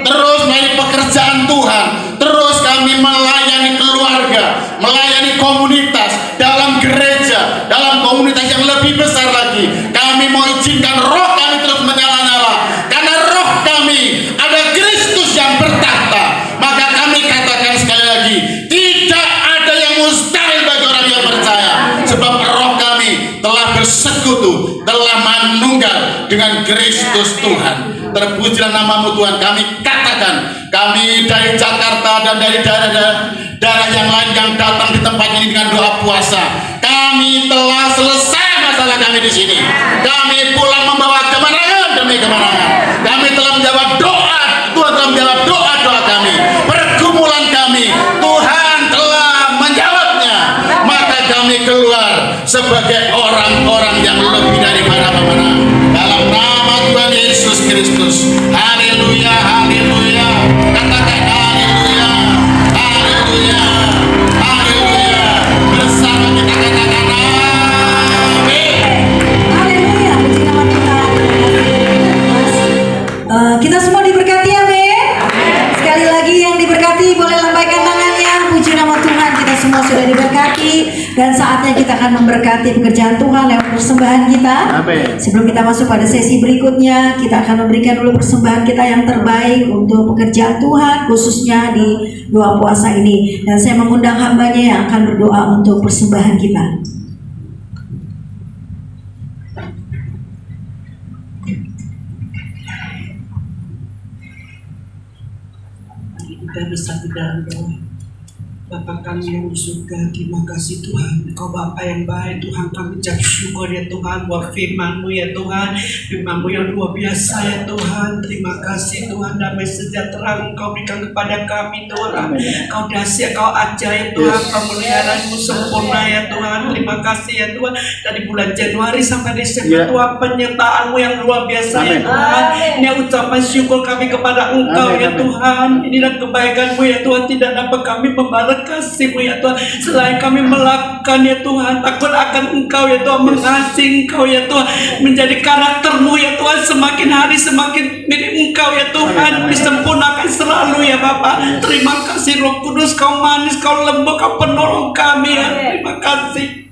terus melayani pekerjaan Tuhan, terus kami melayani keluarga, melayani komunitas, dalam gereja, dalam komunitas yang lebih besar lagi. Kami mau izinkan roh kami terus menyala-nyala, karena roh kami ada Kristus yang bertahta. Maka kami katakan sekali lagi, tidak ada yang mustahil bagi orang yang percaya, sebab roh kami telah bersekutu, telah manunggal dengan Kristus Tuhan. Terpujilah namamu Tuhan. Kami katakan, kami dari Jakarta dan dari daerah yang lain yang datang di tempat ini dengan doa puasa, kami telah selesai masalah kami di sini. Kami pulang membawa kemenangan demi kemenangan. Kami telah menjawab doa, Tuhan telah menjawab doa-doa kami, pergumulan kami, Tuhan telah menjawabnya. Maka kami keluar sebagai orang-orang yang lebih daripada pemenang dalam nama Tuhan Yesus Kristus. Haleluya, haleluya. Katakan haleluya, haleluya, haleluya. Bersama kita katakan amin. Haleluya, puji nama Tuhan. Kita semua diberkati, amin. Sekali lagi yang diberkati boleh lambaikan tangannya. Puji nama Tuhan, kita semua sudah diberkati dan saatnya saatnya kita akan memberkati pekerjaan Tuhan lewat persembahan kita. Amin. Sebelum kita masuk pada sesi berikutnya, kita akan memberikan dulu persembahan kita yang terbaik untuk pekerjaan Tuhan, khususnya di doa puasa ini. Dan saya mengundang hambanya yang akan berdoa untuk persembahan kita. Kita bisa di dalam doa. Bapa kami yang di surga, terima kasih Tuhan. Engkau Bapa yang baik, Tuhan kami ucap syukur ya Tuhan buat firman-Mu ya Tuhan. Firman-Mu yang luar biasa ya Tuhan. Terima kasih Tuhan, damai sejahtera Engkau berikan kepada kami Tuhan. Engkau dahsyat, Engkau ajaib Tuhan, pemeliharaan-Mu sempurna ya Tuhan. Terima kasih ya Tuhan. Dari bulan Januari sampai Desember Tuhan, penyertaan-Mu yang luar biasa ya Tuhan. Ini ucapan syukur kami kepada Engkau ya Tuhan. Inilah kebaikan-Mu ya Tuhan, tidak dapat kami membalas kasih-Mu ya Tuhan. Selain kami melakukan ya Tuhan, takut akan Engkau ya Tuhan, mengasihi Engkau ya Tuhan, menjadi karakter-Mu ya Tuhan, semakin hari semakin mirip Engkau ya Tuhan, disempurnakan selalu ya Bapa. Terima kasih Roh Kudus, Kau manis, Kau lembut, Kau penolong kami ya. Terima kasih.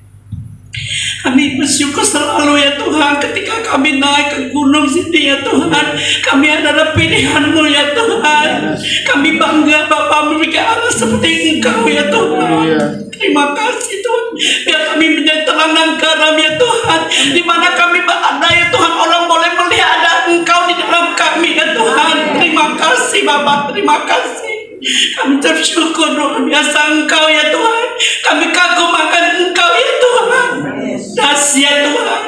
Kami bersyukur selalu ya Tuhan, ketika kami naik ke gunung sini ya Tuhan, kami adalah pilihan-Mu ya Tuhan. Kami bangga Bapa memiliki anak seperti Engkau ya Tuhan. Terima kasih Tuhan. Biar kami menjadi terang dan garam ya Tuhan, di mana kami berada ya Tuhan, orang boleh melihat ada Engkau di dalam kami ya Tuhan. Terima kasih Bapa, terima kasih. Kami bersyukur luar biasa Engkau ya Tuhan. Kami kagum akan Engkau ya Tuhan. Dahsyat Tuhan.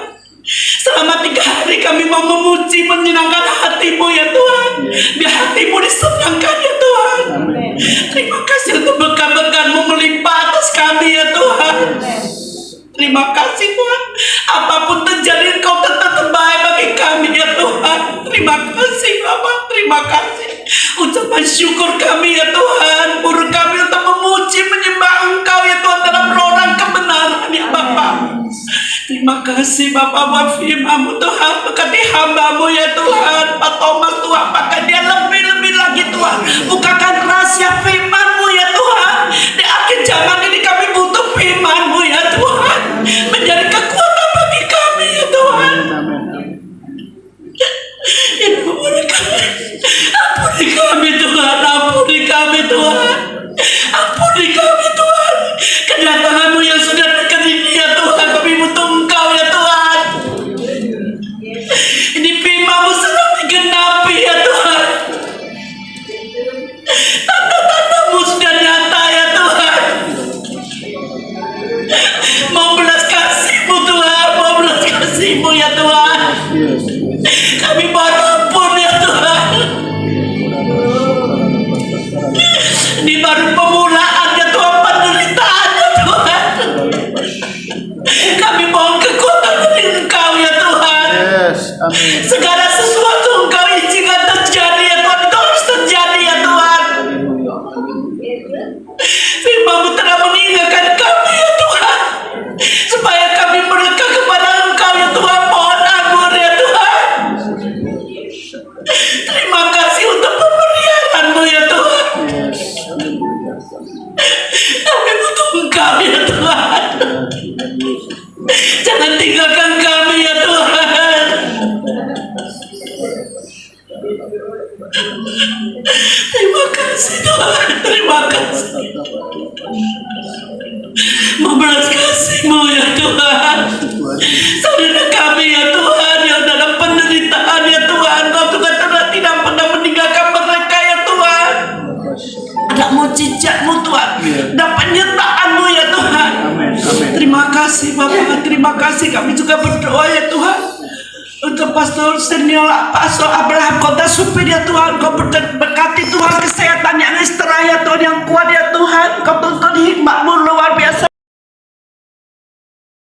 Selama 3 hari kami mau memuji, menyenangkan hati-Mu ya Tuhan. Biar hati-Mu disenangkan ya Tuhan. Terima kasih untuk berkat-berkat-Mu melimpah atas kami ya Tuhan. Terima kasih Tuhan. Apapun terjadi, Engkau tetap terbaik bagi kami ya Tuhan. Terima kasih Bapak, terima kasih. Ucapan syukur kami ya Tuhan, murid kami untuk memuji, menyembah Engkau ya Tuhan dalam roh dan kebenaran ya Bapak. Terima kasih Bapak buat firman-Mu Tuhan, berkati hamba-Mu ya Tuhan, Pak Thomas Tuhan, pakai dia lebih-lebih lagi Tuhan, bukakan rahasia firman-Mu ya Tuhan. Di akhir zaman ini kami butuh firman-Mu ya Tuhan, menjadi kekuatan bagi kami ya Tuhan. Ampuni kami Tuhan, ampuni kami Tuhan, ampuni kami Tuhan. Kedatangan-Mu yang sudah dekat ini ya Tuhan, kami butuh Engkau ya Tuhan. Ini firman-Mu sedang digenapi ya Tuhan. Tanda-tanda-Mu sudah nyata ya Tuhan. Mau belas kasih-Mu Tuhan, mau belas kasih-Mu ya Tuhan. Kami mohon ampun ya Tuhan. Ini baru pemulaan ya Tuhan, penderitaan ya Tuhan. Kami mohon kekuatan dari Engkau ya Tuhan. Segala sesuatu Engkau izinkan terjadi ya Tuhan, itu harus terjadi ya Tuhan. Firman-Mu telah mengingatkan kami ya Tuhan, supaya kami mendekat kepada Engkau ya Tuhan. Mohon ampun ya Tuhan. Terima kasih untuk pemberian-Mu ya Tuhan. Kami butuh Engkau ya Tuhan. Jangan tinggalkan kami ya Tuhan. Terima kasih Tuhan, terima kasih. Membelas kasih-Mu ya Tuhan. Saudara kami ya Tuhan yang dalam penderitaan ya Tuhan, Kau juga tidak pernah meninggalkan mereka ya Tuhan. Ada mujizat-Mu Tuhan, ada penyertaan-Mu ya Tuhan. Terima kasih Bapak, terima kasih. Kami juga berdoa ya Tuhan untuk Pastor Senior, Pastor Abraham Kota Supir ya Tuhan. Kau berkati Tuhan kesehatan yang istirahat ya Tuhan, yang kuat ya Tuhan. Kau tuntun hikmat-Mu